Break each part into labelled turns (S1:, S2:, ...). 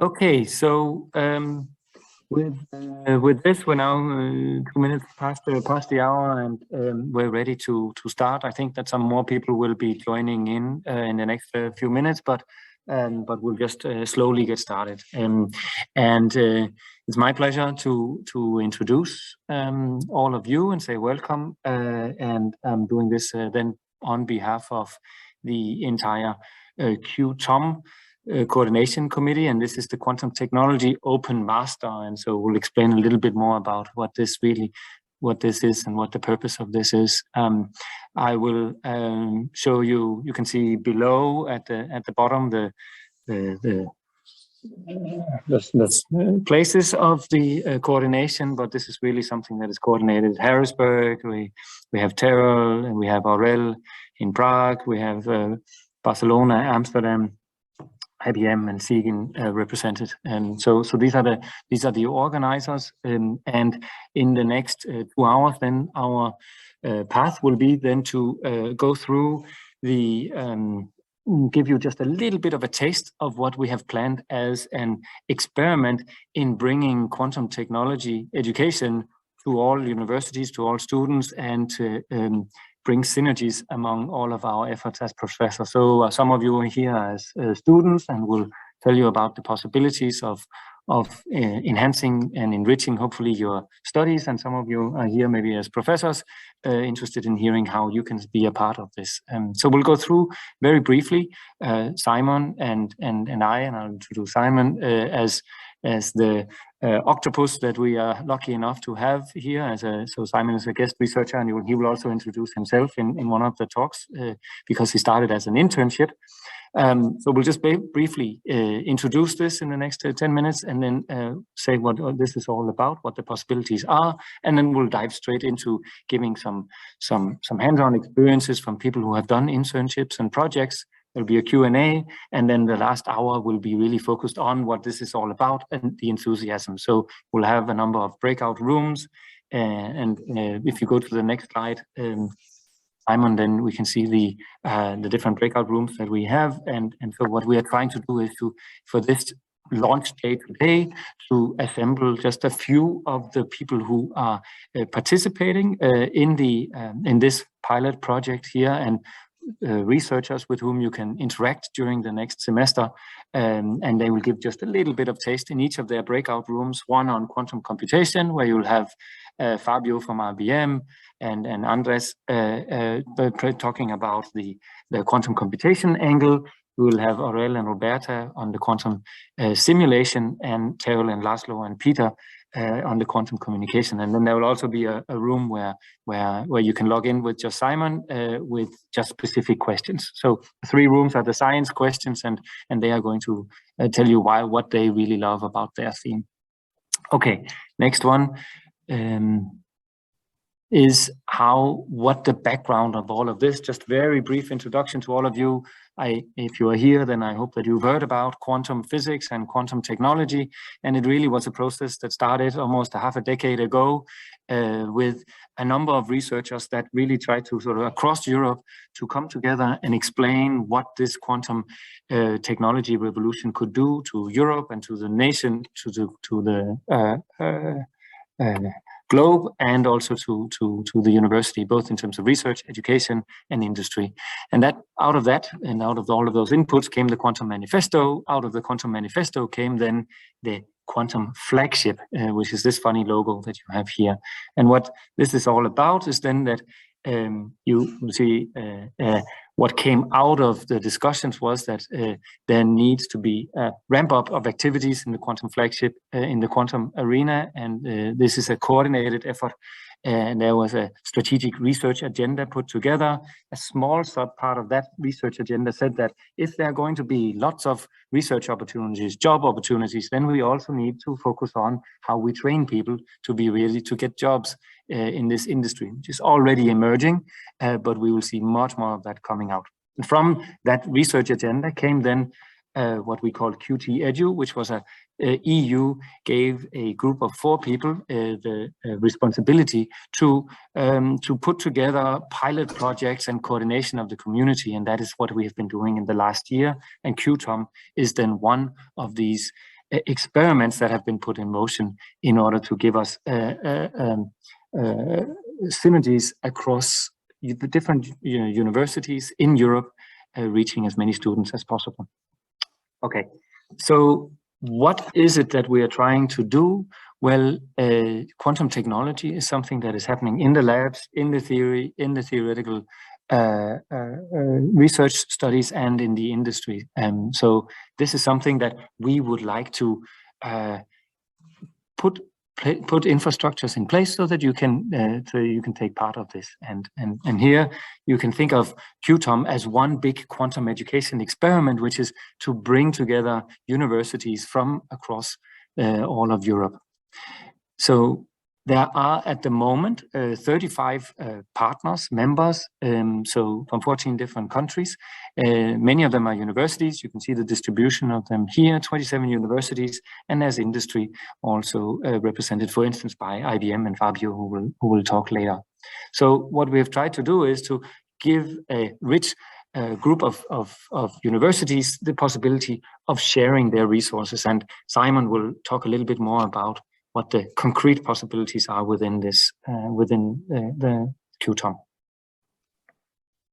S1: Okay, so with this, we're now 2 minutes past the hour, and we're ready to start. I think that some more people will be joining in the next few minutes, but we'll just slowly get started. It's my pleasure to introduce all of you and say welcome. And I'm doing this then on behalf of the entire QTOM coordination committee, and this is the Quantum Technology Open Master, and so we'll explain a little bit more about what this is and what the purpose of this is. I will show you. You can see below at the bottom the places of the coordination, but this is really something that is coordinated. Harrisburg, we have Terrell, and we have Aurel in Prague, we have Barcelona, Amsterdam, IBM and Siegen represented, and so these are the organizers. And in the next 2 hours, then our path will be then to go through the give you just a little bit of a taste of what we have planned as an experiment in bringing quantum technology education to all universities, to all students, and to bring synergies among all of our efforts as professors. So some of you are here as students and will tell you about the possibilities of enhancing and enriching, hopefully, your studies. And some of you are here maybe as professors, interested in hearing how you can be a part of this. So we'll go through very briefly, Simon and I'll introduce Simon as the octopus that we are lucky enough to have here. So Simon is a guest researcher, and he will also introduce himself in one of the talks because he started as an internship. So we'll just briefly introduce this in the next 10 minutes, and then say what this is all about, what the possibilities are, and then we'll dive straight into giving some hands-on experiences from people who have done internships and projects. There'll be a Q&A, and then the last hour will be really focused on what this is all about and the enthusiasm. So we'll have a number of breakout rooms, and if you go to the next slide, Simon, then we can see the different breakout rooms that we have. And so what we are trying to do is for this launch day today, to assemble just a few of the people who are participating in this pilot project here, and researchers with whom you can interact during the next semester, and they will give just a little bit of taste in each of their breakout rooms. One on quantum computation, where you'll have Fabio from IBM and Andres talking about the quantum computation angle. We will have Aurel and Roberta on the quantum simulation, and Terrell and Laszlo and Peter on the quantum communication. And then there will also be a room where you can log in with just Simon with just specific questions. So 3 rooms are the science questions, and they are going to tell you what they really love about their theme. Okay, next one is what the background of all of this. Just very brief introduction to all of you. If you are here, then I hope that you've heard about quantum physics and quantum technology. And it really was a process that started almost a half a decade ago with a number of researchers that really tried to sort of across Europe to come together and explain what this quantum technology revolution could do to Europe and to the nation, to the globe, and also to the university, both in terms of research, education, and industry. And out of all of those inputs came the Quantum Manifesto. Out of the Quantum Manifesto came then the Quantum Flagship, which is this funny logo that you have here. And what this is all about is then that you see what came out of the discussions was that there needs to be a ramp up of activities in the quantum flagship in the quantum arena, and this is a coordinated effort. And there was a strategic research agenda put together. A small sub part of that research agenda said that if there are going to be lots of research opportunities, job opportunities, then we also need to focus on how we train people to be ready to get jobs in this industry, which is already emerging, but we will see much more of that coming out. And from that research agenda came then what we call QT which was EU gave a group of 4 people the responsibility to put together pilot projects and coordination of the community, and that is what we have been doing in the last year. And QTOM is then one of these experiments that have been put in motion in order to give us synergies across the different universities in Europe, reaching as many students as possible. Okay, so what is it that we are trying to do? Well, quantum technology is something that is happening in the labs, in the theory, in the theoretical research studies, and in the industry. So this is something that we would like to put infrastructures in place so that you can take part of this. And here you can think of QTOM as one big quantum education experiment, which is to bring together universities from across all of Europe. So there are at the moment 35 partners, members, so from 14 different countries. Many of them are universities. You can see the distribution of them here, 27 universities, and as industry also represented, for instance, by IBM and Fabio, who will talk later. So what we have tried to do is to give a rich group of universities the possibility of sharing their resources. And Simon will talk a little bit more about what the concrete possibilities are within this, within the QTOM.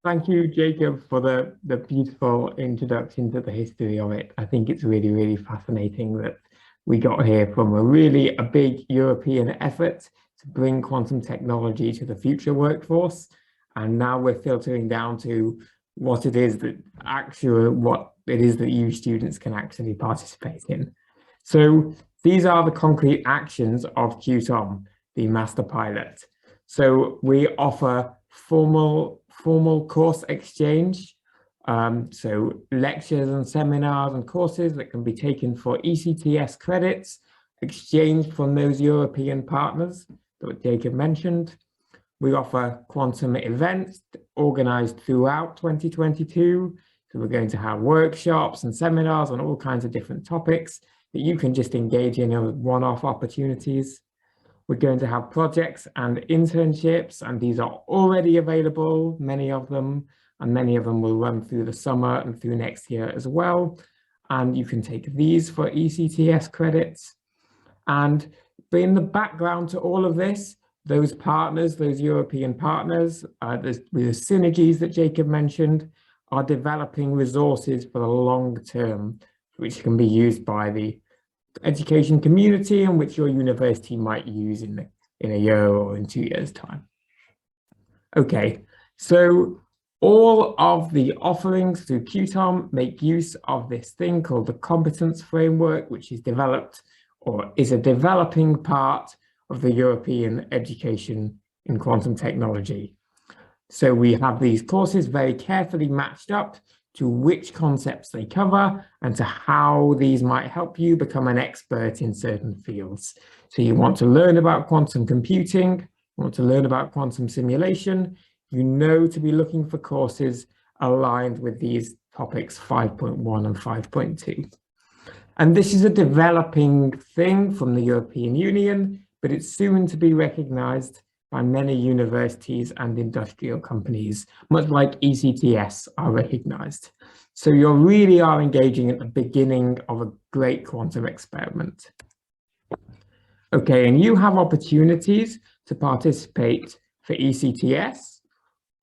S2: Thank you, Jacob, for the beautiful introduction to the history of it. I think it's really, really fascinating that we got here from a big European effort to bring quantum technology to the future workforce. And now we're filtering down to what it is that you students can actually participate in. So these are the concrete actions of QTOM, the master pilot. So we offer formal course exchange, so lectures and seminars and courses that can be taken for ECTS credits, exchanged from those European partners that Jacob mentioned. We offer quantum events organized throughout 2022. So we're going to have workshops and seminars on all kinds of different topics that you can just engage in as one-off opportunities. We're going to have projects and internships, and these are already available, many of them, and many of them will run through the summer and through next year as well. And you can take these for ECTS credits. And in the background to all of this, those partners, those European partners, the synergies that Jacob mentioned, are developing resources for the long term, which can be used by the education community and which your university might use in a year or in 2 years' time. Okay, so all of the offerings through QTOM make use of this thing called the Competence framework, which is developed or is a developing part of the European education in quantum technology. So we have these courses very carefully matched up to which concepts they cover and to how these might help you become an expert in certain fields. So you want to learn about quantum computing, you want to learn about quantum simulation, you know to be looking for courses aligned with these topics 5.1 and 5.2. And this is a developing thing from the European Union, but it's soon to be recognized by many universities and industrial companies, much like ECTS are recognized. So you really are engaging at the beginning of a great quantum experiment. Okay, and you have opportunities to participate for ECTS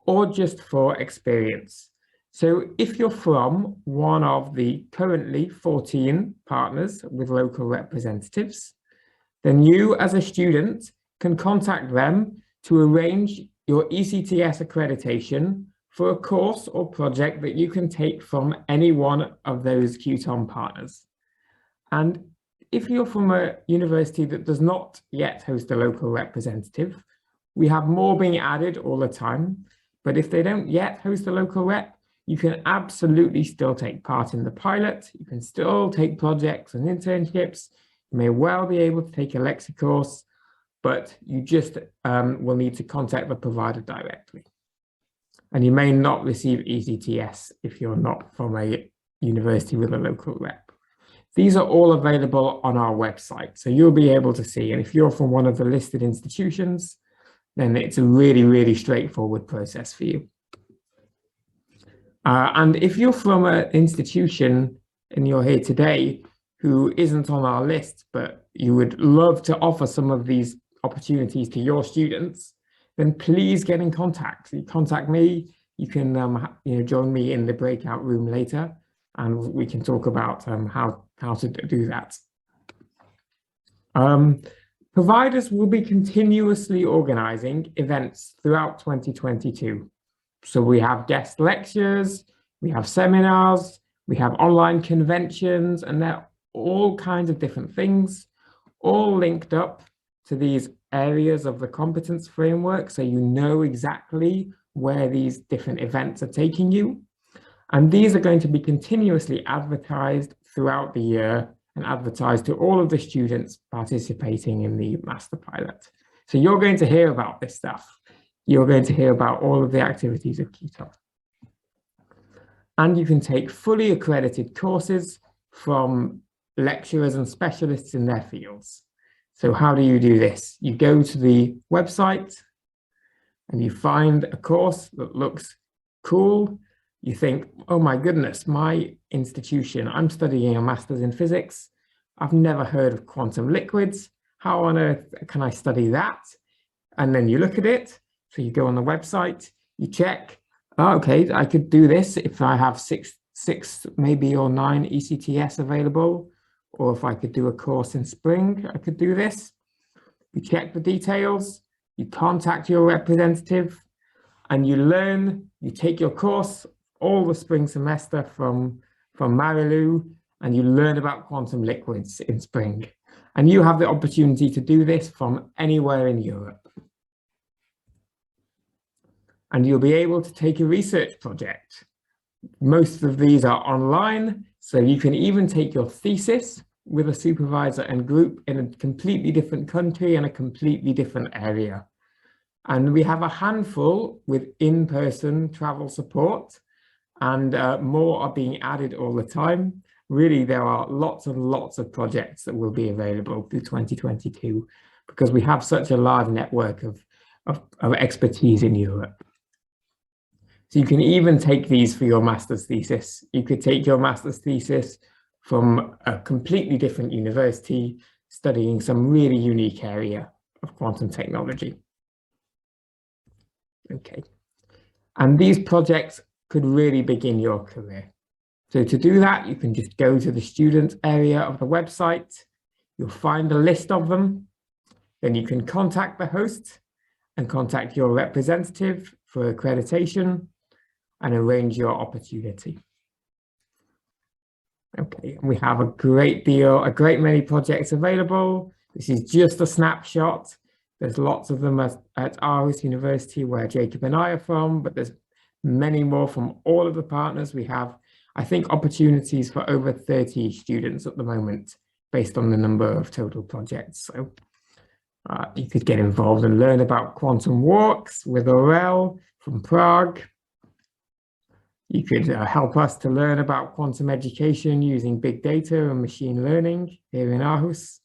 S2: or just for experience. So if you're from one of the currently 14 partners with local representatives, then you as a student can contact them to arrange your ECTS accreditation for a course or project that you can take from any one of those QTOM partners. And if you're from a university that does not yet host a local representative, we have more being added all the time. But if they don't yet host a local rep, you can absolutely still take part in the pilot. You can still take projects and internships. You may well be able to take a Lexi course, but you just will need to contact the provider directly. And you may not receive ECTS if you're not from a university with a local rep. These are all available on our website, so you'll be able to see. And if you're from one of the listed institutions, then it's a really, really straightforward process for you. And if you're from an institution and you're here today who isn't on our list, but you would love to offer some of these opportunities to your students, then please get in contact. You contact me. You can join me in the breakout room later, and we can talk about how to do that. Providers will be continuously organizing events throughout 2022. So we have guest lectures, we have seminars, we have online conventions, and they're all kinds of different things, all linked up to these areas of the competence framework, so you know exactly where these different events are taking you. And these are going to be continuously advertised throughout the year and advertised to all of the students participating in the Master Pilot. So you're going to hear about this stuff. You're going to hear about all of the activities of QTOM. And you can take fully accredited courses from lecturers and specialists in their fields. So how do you do this? You go to the website and you find a course that looks cool. You think, oh my goodness, my institution, I'm studying a master's in physics. I've never heard of quantum liquids. How on earth can I study that? And then you look at it. So you go on the website, you check, oh, okay, I could do this if I have six maybe or 9 ECTS available, or if I could do a course in spring, I could do this. You check the details, you contact your representative, and you learn, you take your course all the spring semester from Marilu, and you learn about quantum liquids in spring. And you have the opportunity to do this from anywhere in Europe. And you'll be able to take a research project. Most of these are online, so you can even take your thesis with a supervisor and group in a completely different country and a completely different area. And we have a handful with in-person travel support, and more are being added all the time. Really, there are lots and lots of projects that will be available through 2022 because we have such a large network of expertise in Europe. So you can even take these for your master's thesis. You could take your master's thesis from a completely different university, studying some really unique area of quantum technology. Okay, and these projects could really begin your career. So to do that, you can just go to the student area of the website. You'll find a list of them. Then you can contact the host and contact your representative for accreditation and arrange your opportunity. Okay, and we have a great many projects available. This is just a snapshot. There's lots of them at Aarhus University where Jacob and I are from, but there's many more from all of the partners. We have, I think, opportunities for over 30 students at the moment based on the number of total projects. So you could get involved and learn about quantum walks with Aurel from Prague. You could help us to learn about quantum education using big data and machine learning here in Aarhus.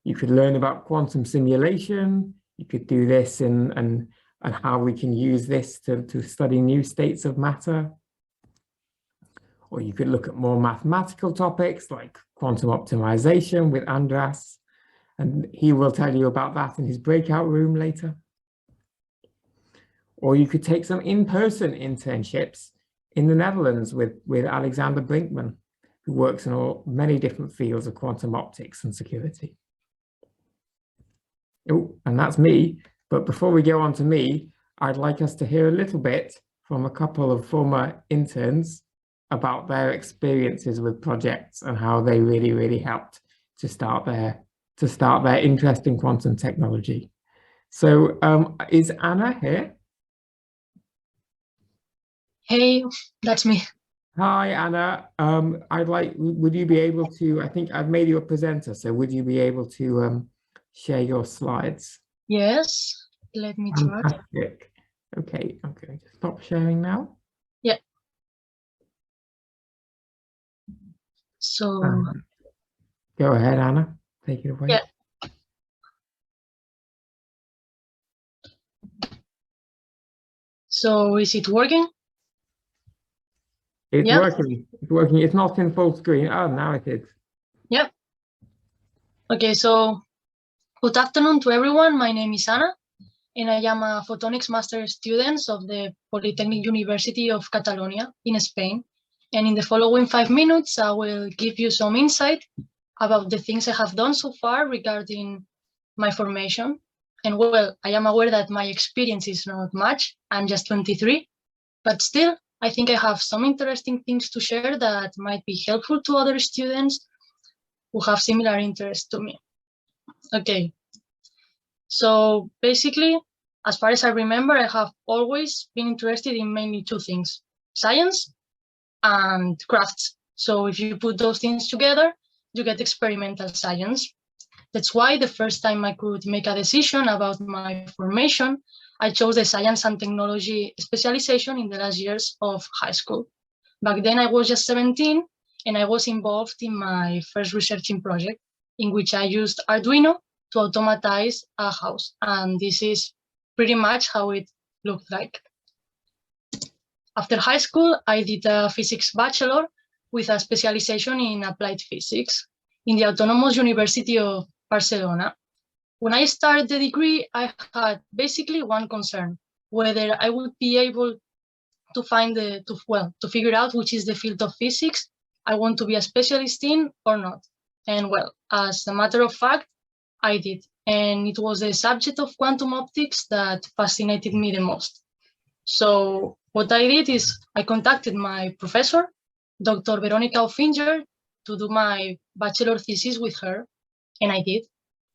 S2: You could learn about quantum simulation. You could do this and how we can use this to study new states of matter. Or you could look at more mathematical topics like quantum optimization with Andras, and he will tell you about that in his breakout room later. Or you could take some in-person internships in the Netherlands with Alexander Brinkman, who works in many different fields of quantum optics and security. Oh, and that's me. But before we go on to me, I'd like us to hear a little bit from a couple of former interns about their experiences with projects and how they really, really helped to start their interest in quantum technology. So is Anna here?
S3: Hey, that's me.
S2: Hi, Anna. Would you be able to, I think I've made you a presenter, so would you be able to share your slides?
S3: Yes, let me try.
S2: Fantastic. Okay, I'm going to stop sharing now.
S3: Yeah. So
S2: go ahead, Anna. Take it away.
S3: Yeah. So is it working?
S2: It's
S3: Yep.
S2: working. It's working. It's not in full screen. Oh, now it is.
S3: Yep. Okay, so good afternoon to everyone. My name is Anna, and I am a photonics master student of the Polytechnic University of Catalonia in Spain. And in the following 5 minutes, I will give you some insight about the things I have done so far regarding my formation. And well, I am aware that my experience is not much. I'm just 23, but still, I think I have some interesting things to share that might be helpful to other students who have similar interests to me. Okay, so basically, as far as I remember, I have always been interested in mainly two things: science and crafts. So if you put those things together, you get experimental science. That's why the first time I could make a decision about my formation, I chose the science and technology specialization in the last years of high school. Back then I was just 17 and I was involved in my first researching project in which I used Arduino to automatize a house. And this is pretty much how it looked like. After high school, I did a physics bachelor with a specialization in applied physics in the Autonomous University of Barcelona. When I started the degree, I had basically one concern: whether I would be able to find to figure out which is the field of physics I want to be a specialist in or not. And well, as a matter of fact, I did. And it was the subject of quantum optics that fascinated me the most. So what I did is I contacted my professor, Dr. Veronica Offinger, to do my bachelor thesis with her, and I did.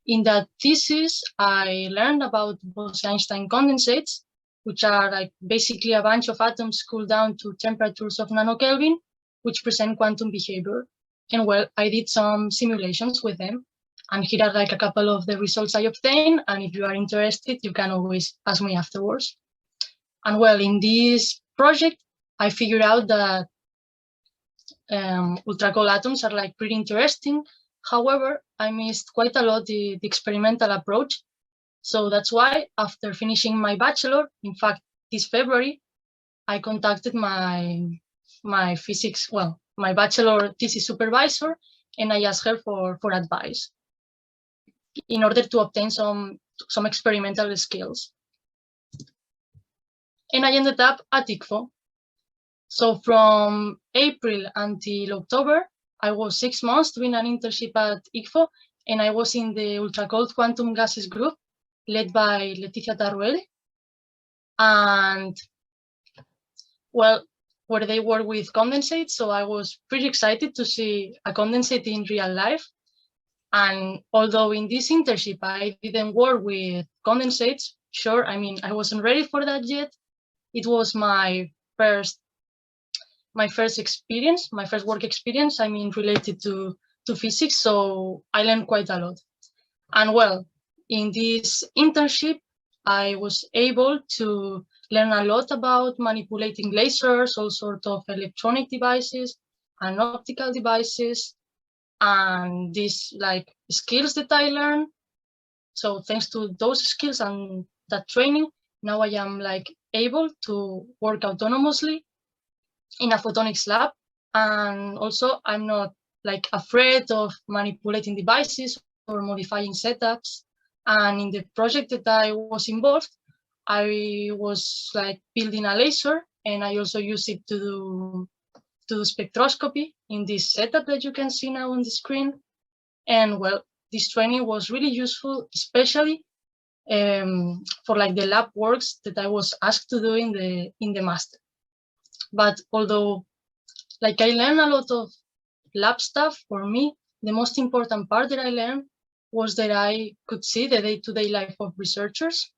S3: In that thesis, I learned about Bose-Einstein condensates, which are like basically a bunch of atoms cooled down to temperatures of nanokelvin, which present quantum behavior. And well, I did some simulations with them. And here are like a couple of the results I obtained. And if you are interested, you can always ask me afterwards. And well, in this project, I figured out that ultra-cold atoms are like pretty interesting. However, I missed quite a lot the experimental approach. So that's why after finishing my bachelor, in fact, this February, I contacted my bachelor thesis supervisor, and I asked her for advice in order to obtain some experimental skills. And I ended up at ICFO. So from April until October, I was 6 months doing an internship at ICFO, and I was in the ultra-cold quantum gases group led by Leticia Tarruel. And well, where they work with condensates, so I was pretty excited to see a condensate in real life. And although in this internship I didn't work with condensates, sure, I mean, I wasn't ready for that yet. It was my first experience, my first work experience, I mean, related to physics, so I learned quite a lot. And well, in this internship, I was able to learn a lot about manipulating lasers, all sorts of electronic devices and optical devices, and these like skills that I learned. So thanks to those skills and that training, now I am like able to work autonomously in a photonics lab. And also I'm not like afraid of manipulating devices or modifying setups. And in the project that I was involved, I was like building a laser, and I also use it to do spectroscopy in this setup that you can see now on the screen. And well, this training was really useful, especially for like the lab works that I was asked to do in the master. But although like I learned a lot of lab stuff, for me, the most important part that I learned was that I could see the day-to-day life of researchers.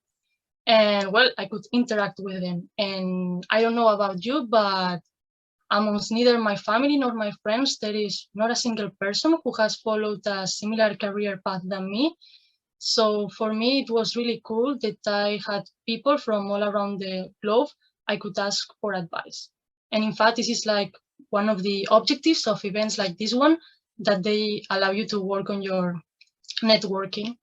S3: And well, I could interact with them. And I don't know about you, but amongst neither my family nor my friends, there is not a single person who has followed a similar career path than me. So for me, it was really cool that I had people from all around the globe I could ask for advice. And in fact, this is like one of the objectives of events like this one, that they allow you to work on your networking.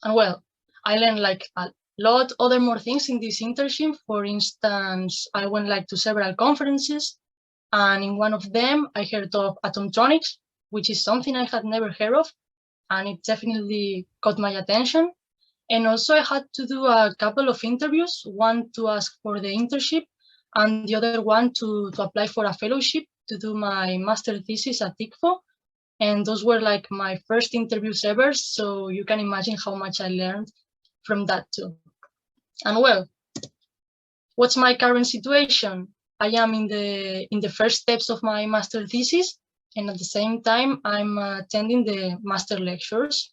S3: And well, I learned like a lot other more things in this internship. For instance, I went like to several conferences. And in one of them, I heard of atomtronics, which is something I had never heard of, and it definitely caught my attention. And also I had to do a couple of interviews, one to ask for the internship and the other one to apply for a fellowship to do my master thesis at ICFO. And those were like my first interviews ever. So you can imagine how much I learned from that too. And well, what's my current situation? I am in the first steps of my master thesis. And at the same time, I'm attending the master lectures.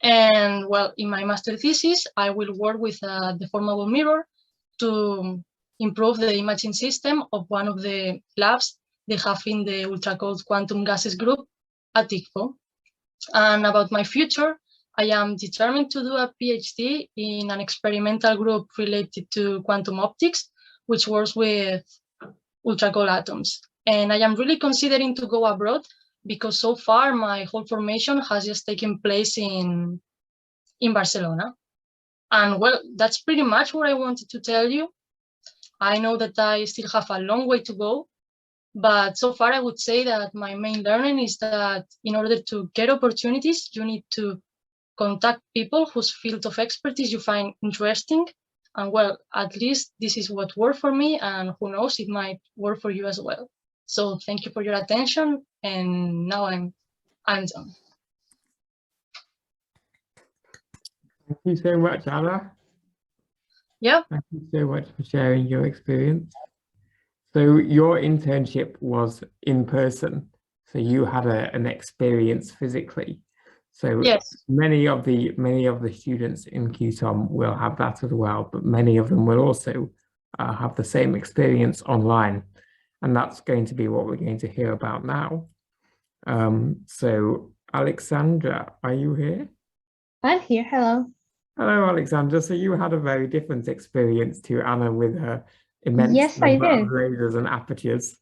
S3: And well, in my master thesis, I will work with a deformable mirror to improve the imaging system of one of the labs they have in the ultra-cold quantum gases group at ICFO. And about my future, I am determined to do a PhD in an experimental group related to quantum optics, which works with ultra-cold atoms. And I am really considering to go abroad because so far my whole formation has just taken place in Barcelona. And well, that's pretty much what I wanted to tell you. I know that I still have a long way to go, but so far I would say that my main learning is that in order to get opportunities, you need to contact people whose field of expertise you find interesting. And well, at least this is what worked for me, and who knows, it might work for you as well. So thank you for your attention, and now I'm done.
S2: Thank you so much, Anna.
S3: Yeah.
S2: Thank you so much for sharing your experience. So your internship was in person, so you had an experience physically. So
S3: yes,
S2: many of the students in QTOM will have that as well, but many of them will also have the same experience online, and that's going to be what we're going to hear about now. So Alexandra, are you here?
S4: I'm here. Hello.
S2: Hello, Alexandra. So you had a very different experience to Anna with her immense number of lasers and apertures.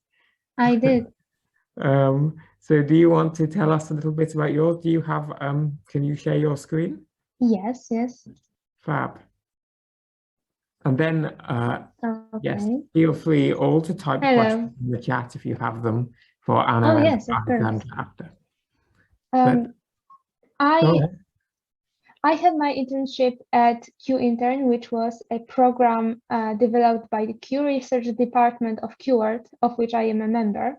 S4: I did.
S2: So do you want to tell us a little bit about yours? Do you have, can you share your screen?
S4: Yes, yes.
S2: Fab. And then,
S4: Okay.
S2: yes, feel free all to type questions in the chat if you have them for Anna and
S4: yes, of course.
S2: Alexandra after.
S4: I had my internship at QIntern, which was a program developed by the Q Research Department of QWORD, of which I am a member.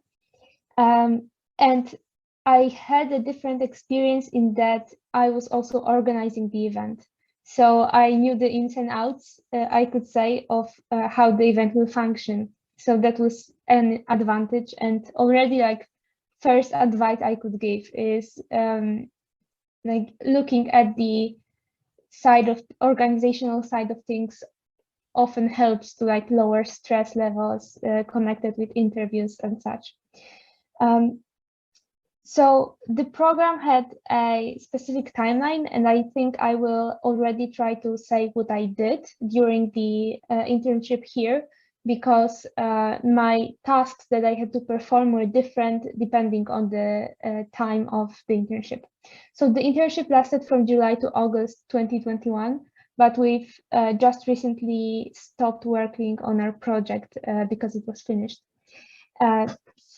S4: And I had a different experience in that I was also organizing the event. So I knew the ins and outs, I could say, of how the event will function. So that was an advantage. And already, like, first advice I could give is like looking at the side of organizational side of things often helps to like lower stress levels connected with interviews and such. So the program had a specific timeline, and I think I will already try to say what I did during the internship here, because my tasks that I had to perform were different depending on the time of the internship. So the internship lasted from July to August 2021, but we've just recently stopped working on our project because it was finished.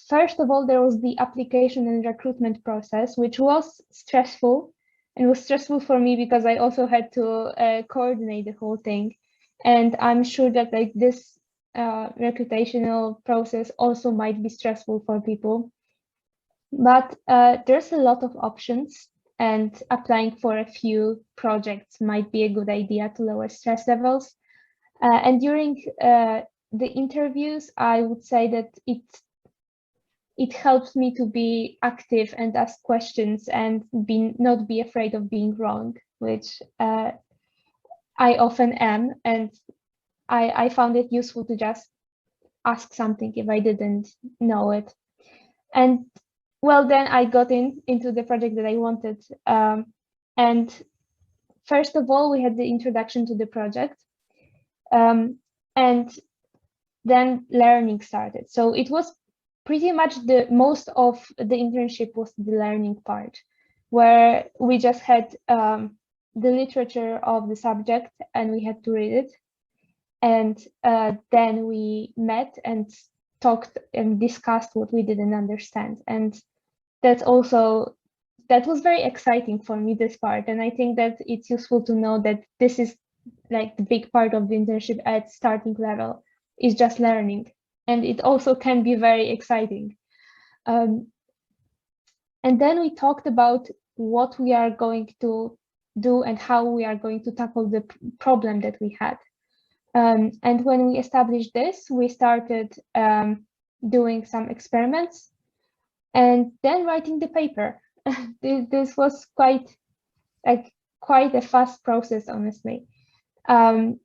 S4: First of all, there was the application and recruitment process, which was stressful, and was stressful for me because I also had to coordinate the whole thing. And I'm sure that like this recruitational process also might be stressful for people. But there's a lot of options, and applying for a few projects might be a good idea to lower stress levels. And during the interviews, I would say that it helps me to be active and ask questions and not be afraid of being wrong, which I often am. And I found it useful to just ask something if I didn't know it. And well, then I got into the project that I wanted. And first of all, we had the introduction to the project. And then learning started. So it was pretty much most of the internship was the learning part, where we just had the literature of the subject and we had to read it. And then we met and talked and discussed what we didn't understand. And that was very exciting for me, this part. And I think that it's useful to know that this is like the big part of the internship at starting level, is just learning. And it also can be very exciting. And then we talked about what we are going to do and how we are going to tackle the problem that we had. And when we established this, we started doing some experiments and then writing the paper. This was quite a fast process, honestly. Writing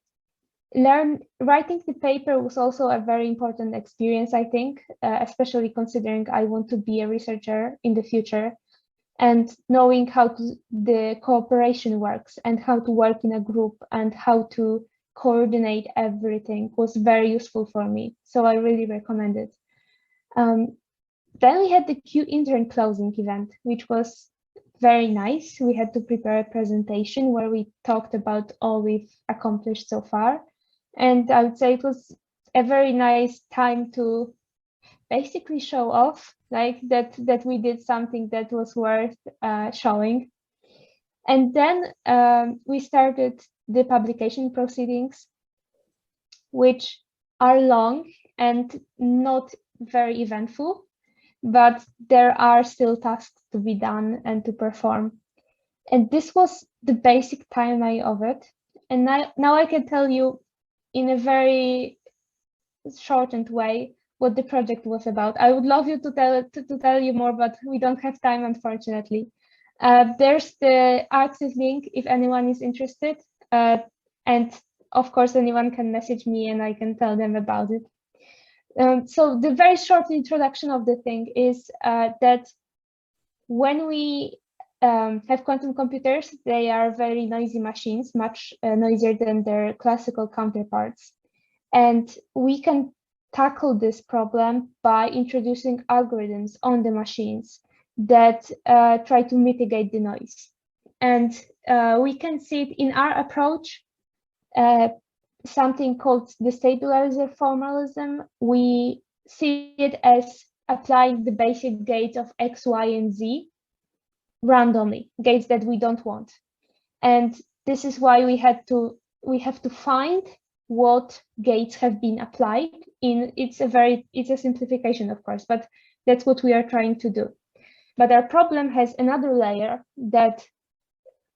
S4: the paper was also a very important experience, I think, especially considering I want to be a researcher in the future, and knowing how the cooperation works and how to work in a group and how to coordinate everything was very useful for me. So I really recommend it. Then we had the Q-Intern closing event, which was very nice. We had to prepare a presentation where we talked about all we've accomplished so far. And I would say it was a very nice time to basically show off, like that we did something that was worth showing. And then we started the publication proceedings, which are long and not very eventful, but there are still tasks to be done and to perform. And this was the basic timeline of it. And now I can tell you in a very shortened way what the project was about. I would love you to tell you more, but we don't have time, unfortunately. There's the Arxis link if anyone is interested. And of course, anyone can message me and I can tell them about it. So the very short introduction of the thing is that when we have quantum computers, they are very noisy machines, much noisier than their classical counterparts. And we can tackle this problem by introducing algorithms on the machines that try to mitigate the noise. And we can see it in our approach, something called the stabilizer formalism. We see it as applying the basic gates of X, Y, and Z randomly, gates that we don't want. And this is why we have to find what gates have been applied in. It's a simplification, of course, but that's what we are trying to do. But our problem has another layer that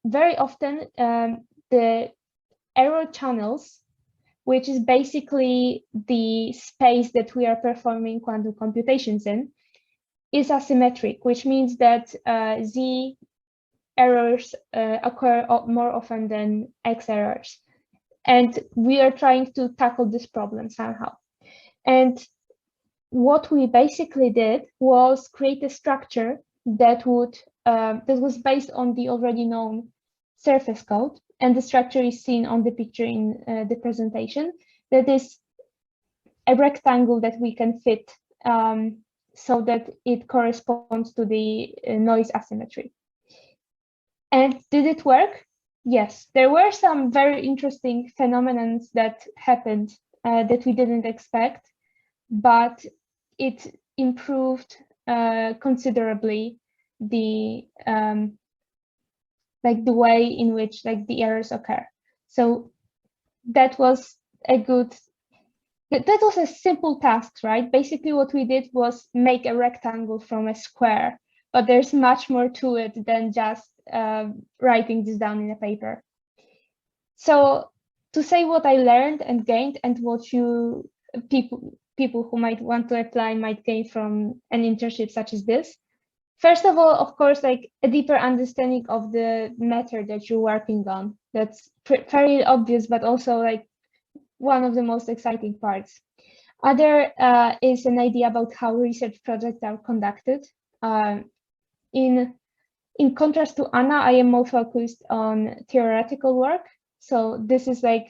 S4: very often the error channels, which is basically the space that we are performing quantum computations in, is asymmetric, which means that Z errors occur more often than X errors. And we are trying to tackle this problem somehow. And what we basically did was create a structure that was based on the already known surface code. And the structure is seen on the picture in the presentation. That is a rectangle that we can fit so that it corresponds to the noise asymmetry. And did it work? Yes, there were some very interesting phenomena that happened that we didn't expect, but it improved considerably the way in which the errors occur. So that was that was a simple task, right? Basically what we did was make a rectangle from a square, but there's much more to it than just writing this down in a paper. So to say what I learned and gained and what people who might want to apply might gain from an internship such as this. First of all, of course, a deeper understanding of the matter that you're working on. That's very obvious, but also one of the most exciting parts. Other is an idea about how research projects are conducted. In contrast to Anna, I am more focused on theoretical work. So this is a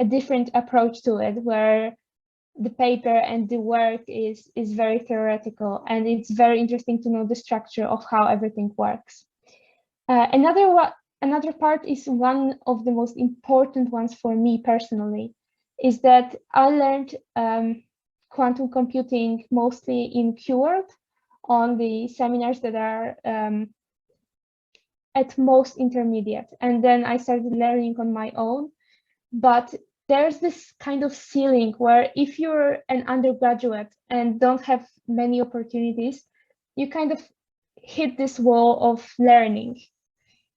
S4: different approach to it, where the paper and the work is very theoretical, and it's very interesting to know the structure of how everything works. Another part is one of the most important ones for me personally, is that I learned quantum computing mostly in QWorld on the seminars that are at most intermediate. And then I started learning on my own. But there's this kind of ceiling where if you're an undergraduate and don't have many opportunities, you kind of hit this wall of learning.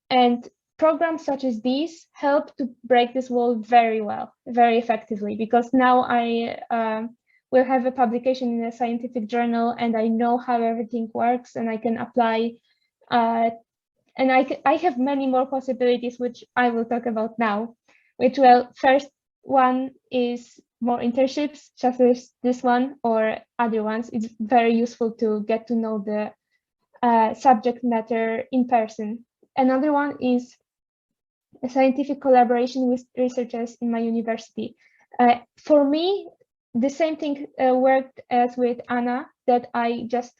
S4: And programs such as these help to break this wall very well, very effectively, because now I will have a publication in a scientific journal and I know how everything works and I can apply. And I have many more possibilities, which I will talk about now. Which, well, first one is more internships, such as this one or other ones. It's very useful to get to know the subject matter in person. Another one is a scientific collaboration with researchers in my university. For me, the same thing worked as with Anna, that I just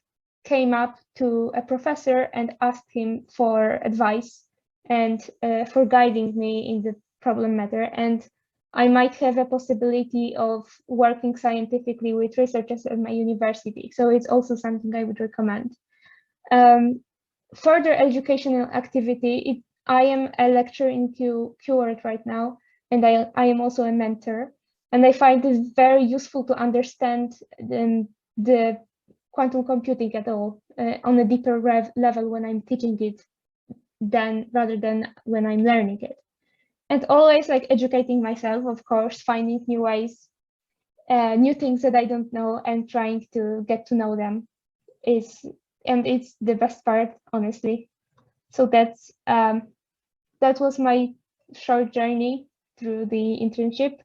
S4: came up to a professor and asked him for advice and for guiding me in the problem matter, and I might have a possibility of working scientifically with researchers at my university. So it's also something I would recommend. Further educational activity, I am a lecturer in QWorld right now, and I am also a mentor. And I find it very useful to understand the quantum computing at all on a deeper level when I'm teaching it rather than when I'm learning it. And always like educating myself, of course, finding new ways, new things that I don't know and trying to get to know them and it's the best part, honestly. So that was my short journey through the internship.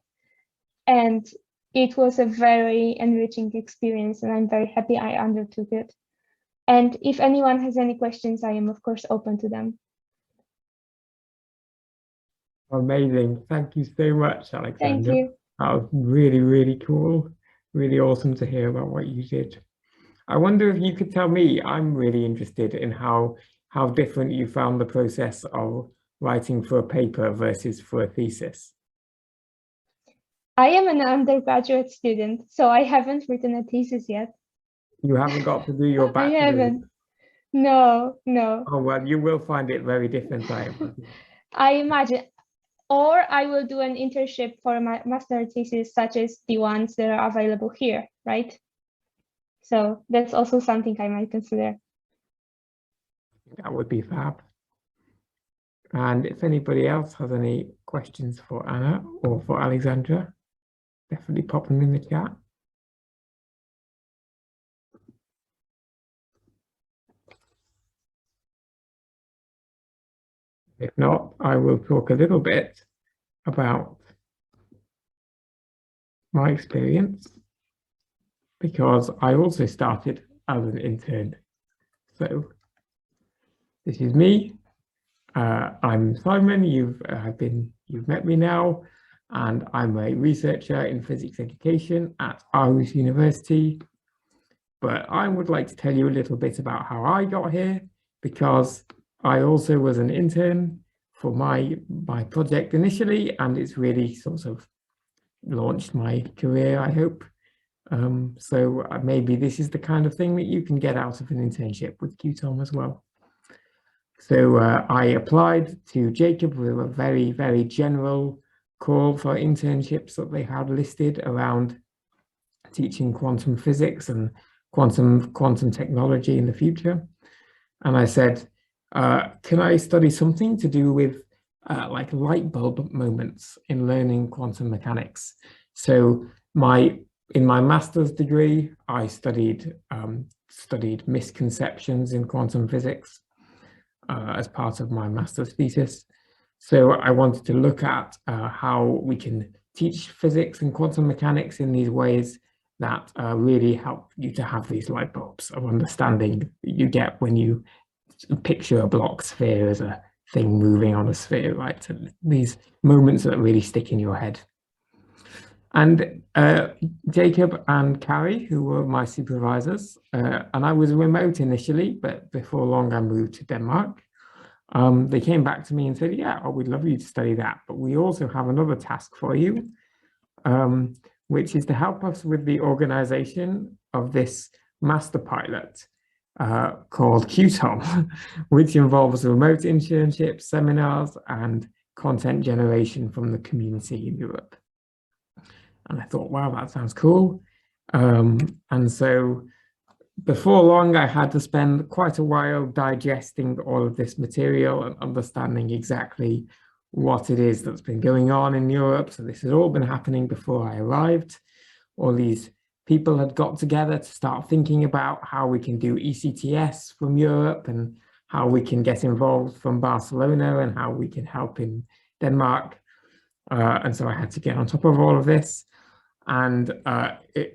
S4: And it was a very enriching experience and I'm very happy I undertook it. And if anyone has any questions, I am of course open to them.
S2: Amazing. Thank you so much, Alexandra.
S4: Thank you.
S2: That was really, really cool. Really awesome to hear about what you did. I wonder if you could tell me, I'm really interested in how different you found the process of writing for a paper versus for a thesis.
S4: I am an undergraduate student, so I haven't written a thesis yet.
S2: You haven't got to do your bachelor's?
S4: I haven't. No.
S2: Oh, well, you will find it very different, I imagine.
S4: I imagine. Or I will do an internship for my master thesis, such as the ones that are available here, right? So that's also something I might consider.
S2: That would be fab. And if anybody else has any questions for Anna or for Alexandra, definitely pop them in the chat. If not, I will talk a little bit about my experience, because I also started as an intern. So this is me. I'm Simon. You've met me now, and I'm a researcher in physics education at Aarhus University. But I would like to tell you a little bit about how I got here, because I also was an intern for my project initially, and it's really sort of launched my career, I hope. So maybe this is the kind of thing that you can get out of an internship with QTOM as well. So I applied to Jacob with a very, very general call for internships that they had listed around teaching quantum physics and quantum technology in the future. And I said, can I study something to do with like light bulb moments in learning quantum mechanics? So in my master's degree, I studied misconceptions in quantum physics as part of my master's thesis. So I wanted to look at how we can teach physics and quantum mechanics in these ways that really help you to have these light bulbs of understanding that you get when you picture a block sphere as a thing moving on a sphere, right? So these moments that really stick in your head. And Jacob and Carrie, who were my supervisors, and I was remote initially, but before long I moved to Denmark. They came back to me and said, yeah, we'd love you to study that, but we also have another task for you. which is to help us with the organization of this master pilot called QTOM, which involves remote internships, seminars, and content generation from the community in Europe. And I thought, wow, that sounds cool. And so before long, I had to spend quite a while digesting all of this material and understanding exactly what it is that's been going on in Europe. So this has all been happening before I arrived. All these people had got together to start thinking about how we can do ECTS from Europe and how we can get involved from Barcelona and how we can help in Denmark. And so I had to get on top of all of this and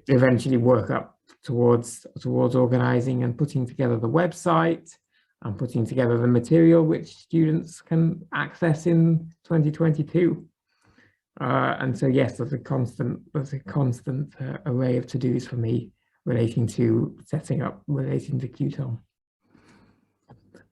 S2: eventually work up towards organizing and putting together the website and putting together the material which students can access in 2022. And so yes, there's a constant array of to-dos for me relating to QTOM.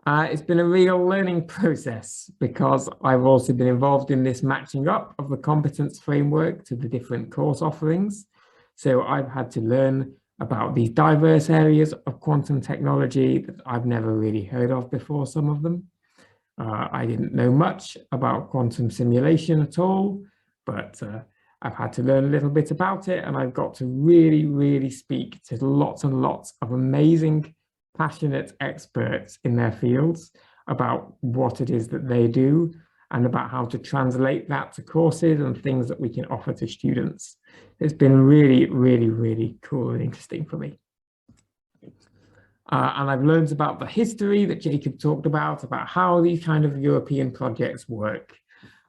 S2: It's been a real learning process because I've also been involved in this matching up of the competence framework to the different course offerings. So I've had to learn about these diverse areas of quantum technology that I've never really heard of before, some of them. I didn't know much about quantum simulation at all, but I've had to learn a little bit about it, and I've got to really speak to lots and lots of amazing, passionate experts in their fields about what it is that they do and about how to translate that to courses and things that we can offer to students. It's been really cool and interesting for me. And I've learned about the history that Jacob talked about how these kind of European projects work,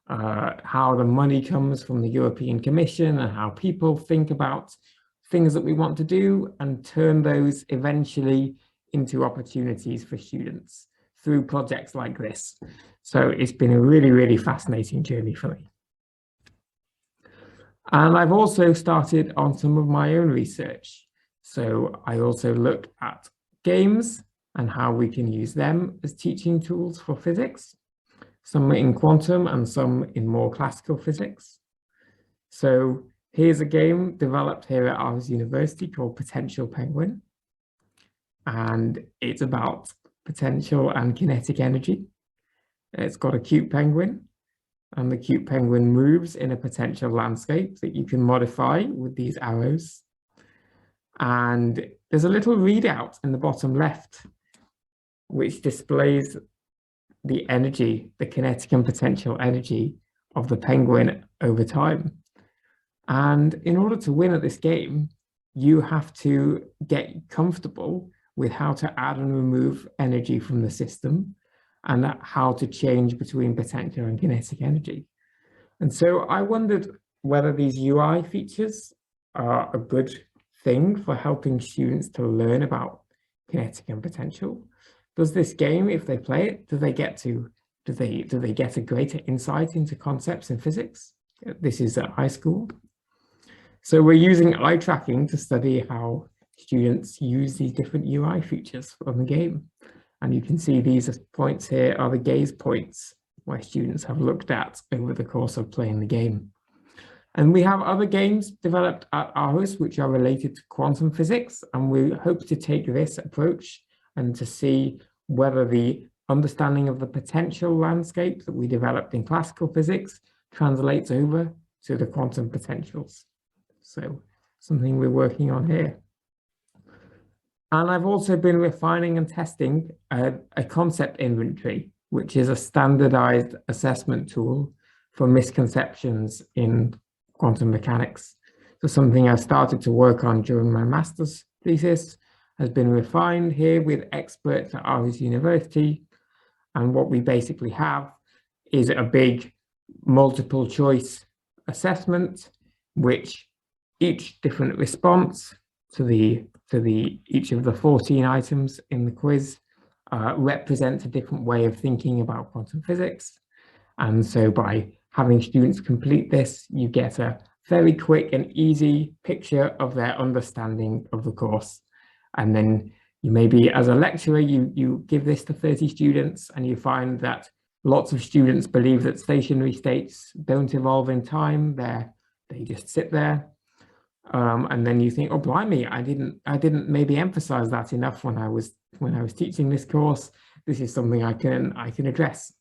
S2: how the money comes from the European Commission and how people think about things that we want to do and turn those eventually into opportunities for students through projects like this. So it's been a really fascinating journey for me. And I've also started on some of my own research. So I also looked at games and how we can use them as teaching tools for physics, some in quantum and some in more classical physics. So here's a game developed here at Aarhus University called Potential Penguin. And it's about potential and kinetic energy. It's got a cute penguin, and the cute penguin moves in a potential landscape that you can modify with these arrows. And there's a little readout in the bottom left, which displays the energy, the kinetic and potential energy of the penguin over time. And in order to win at this game, you have to get comfortable with how to add and remove energy from the system and how to change between potential and kinetic energy. And so I wondered whether these UI features are a good thing for helping students to learn about kinetic and potential. Does this game, if they play it, do they get a greater insight into concepts in physics? This is at high school. So we're using eye tracking to study how students use these different UI features on the game. And you can see these points here are the gaze points where students have looked at over the course of playing the game. And we have other games developed at Aarhus which are related to quantum physics, and we hope to take this approach and to see whether the understanding of the potential landscape that we developed in classical physics translates over to the quantum potentials. So something we're working on here. And I've also been refining and testing a concept inventory, which is a standardized assessment tool for misconceptions in quantum mechanics. So something I started to work on during my master's thesis has been refined here with experts at Aarhus University. And what we basically have is a big multiple choice assessment, which each different response to each of the 14 items in the quiz represents a different way of thinking about quantum physics. And so by having students complete this, you get a very quick and easy picture of their understanding of the course. And then you maybe, as a lecturer, you give this to 30 students and you find that lots of students believe that stationary states don't evolve in time, they just sit there. And then you think, oh, blimey, I didn't maybe emphasize that enough when I was teaching this course. This is something I can address.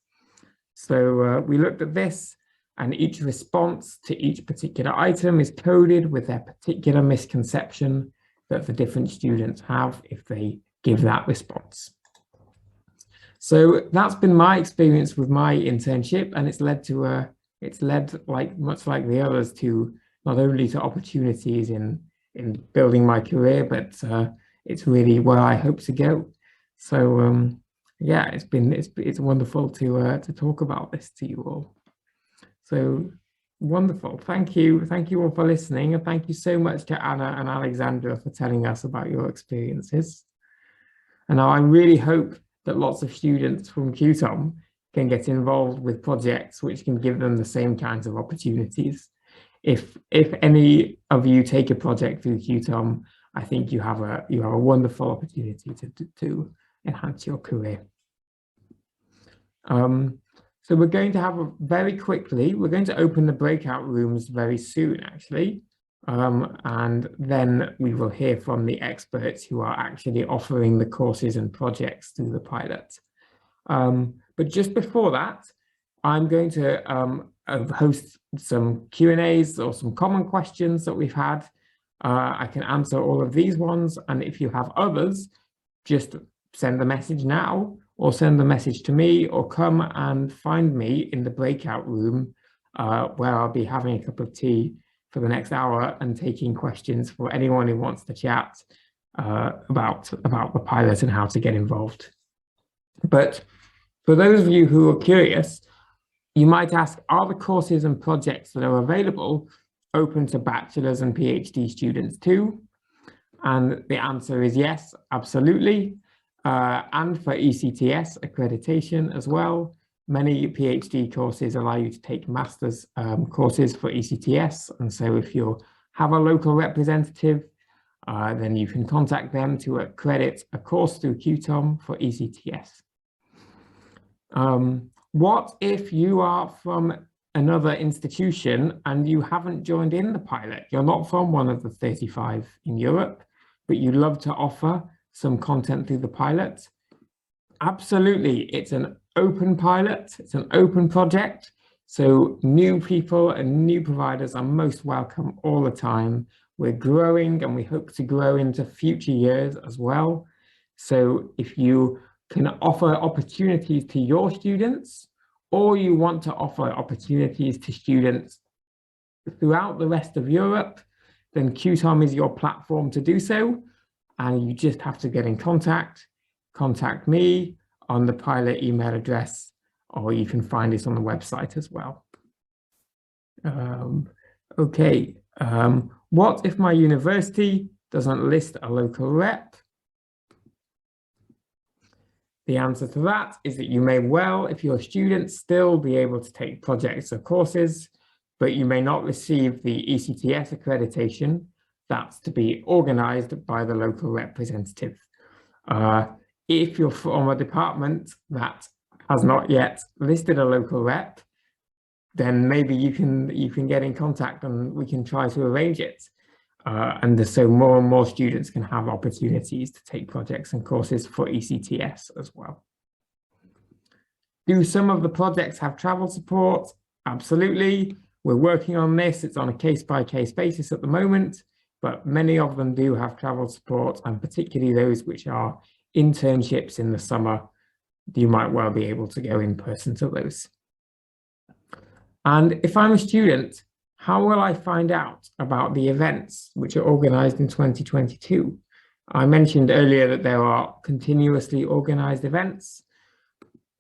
S2: So we looked at this, and each response to each particular item is coded with their particular misconception that the different students have if they give that response. So that's been my experience with my internship, and it's led much like the others to not only to opportunities in building my career, but it's really where I hope to go. So yeah, it's wonderful to talk about this to you all. So wonderful. Thank you all for listening, and thank you so much to Anna and Alexandra for telling us about your experiences. And now I really hope that lots of students from QTOM can get involved with projects which can give them the same kinds of opportunities. If any of you take a project through QTOM, I think you have a wonderful opportunity to enhance your career. So we're going to have we're going to open the breakout rooms very soon, actually. And then we will hear from the experts who are actually offering the courses and projects through the pilot. But just before that, I'm going to host some Q&As or some common questions that we've had. I can answer all of these ones, and if you have others, just send a message now, or send a message to me, or come and find me in the breakout room where I'll be having a cup of tea for the next hour and taking questions for anyone who wants to chat about the pilot and how to get involved. But for those of you who are curious, you might ask, are the courses and projects that are available open to bachelor's and PhD students too? And the answer is yes, absolutely. And for ECTS accreditation as well. Many PhD courses allow you to take master's courses for ECTS. And so if you have a local representative, then you can contact them to accredit a course through QTOM for ECTS. What if you are from another institution and you haven't joined in the pilot? You're not from one of the 35 in Europe, but you'd love to offer some content through the pilot. Absolutely, it's an open pilot, it's an open project, so new people and new providers are most welcome all the time. We're growing, and we hope to grow into future years as well. So if you can offer opportunities to your students, or you want to offer opportunities to students throughout the rest of Europe, then QTOM is your platform to do so. And you just have to get in contact me on the pilot email address, or you can find it on the website as well. Okay, what if my university doesn't list a local rep? The answer to that is that you may well, if you're a student, still be able to take projects or courses, but you may not receive the ECTS accreditation. That's to be organized by the local representative. If you're from a department that has not yet listed a local rep, then maybe you can get in contact and we can try to arrange it. And so more and more students can have opportunities to take projects and courses for ECTS as well. Do some of the projects have travel support? Absolutely. We're working on this. It's on a case-by-case basis at the moment, but many of them do have travel support, and particularly those which are internships in the summer, you might well be able to go in person to those. And if I'm a student, how will I find out about the events which are organized in 2022? I mentioned earlier that there are continuously organized events.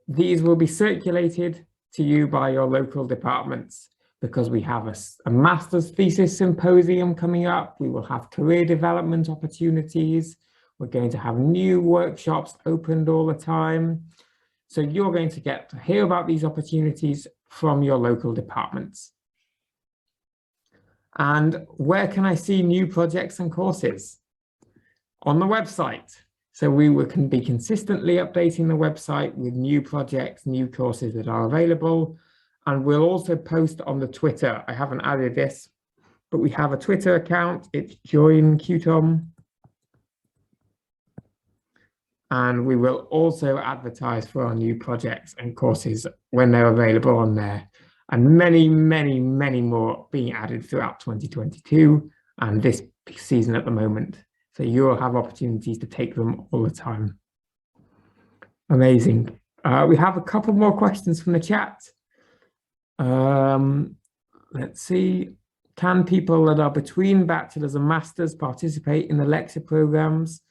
S2: These will be circulated to you by your local departments, because we have a master's thesis symposium coming up. We will have career development opportunities. We're going to have new workshops opened all the time. So you're going to get to hear about these opportunities from your local departments. And where can I see new projects and courses? On the website. So we can be consistently updating the website with new projects, new courses that are available. And we'll also post on the Twitter. I haven't added this, but we have a Twitter account. It's Join QTOM. And we will also advertise for our new projects and courses when they're available on there. And many, many, many more being added throughout 2022 and this season at the moment. So you'll have opportunities to take them all the time. Amazing. We have a couple more questions from the chat. Let's see. Can people that are between bachelor's and master's participate in the lecture programs?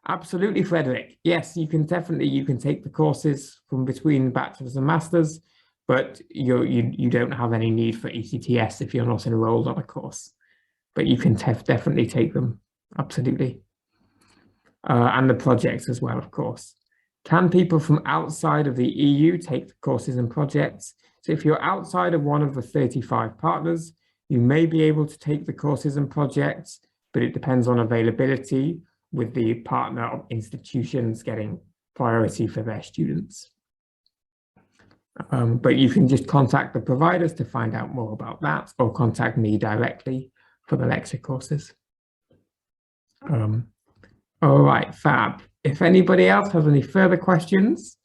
S2: Absolutely, Frederick. Yes, you can definitely, you can take the courses from between bachelor's and master's, but you don't have any need for ECTS if you're not enrolled on a course, but you can definitely take them. Absolutely. And the projects as well, of course. Can people from outside of the EU take the courses and projects? So if you're outside of one of the 35 partners, you may be able to take the courses and projects, but it depends on availability, with the partner institutions getting priority for their students. But you can just contact the providers to find out more about that, or contact me directly for the lecture courses. All right, fab. If anybody else has any further questions,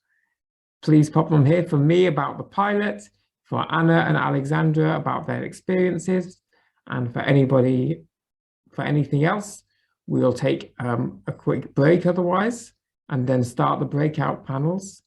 S2: please pop them here for me about the pilot, for Anna and Alexandra about their experiences, and for anybody, for anything else, we'll take a quick break otherwise, and then start the breakout panels.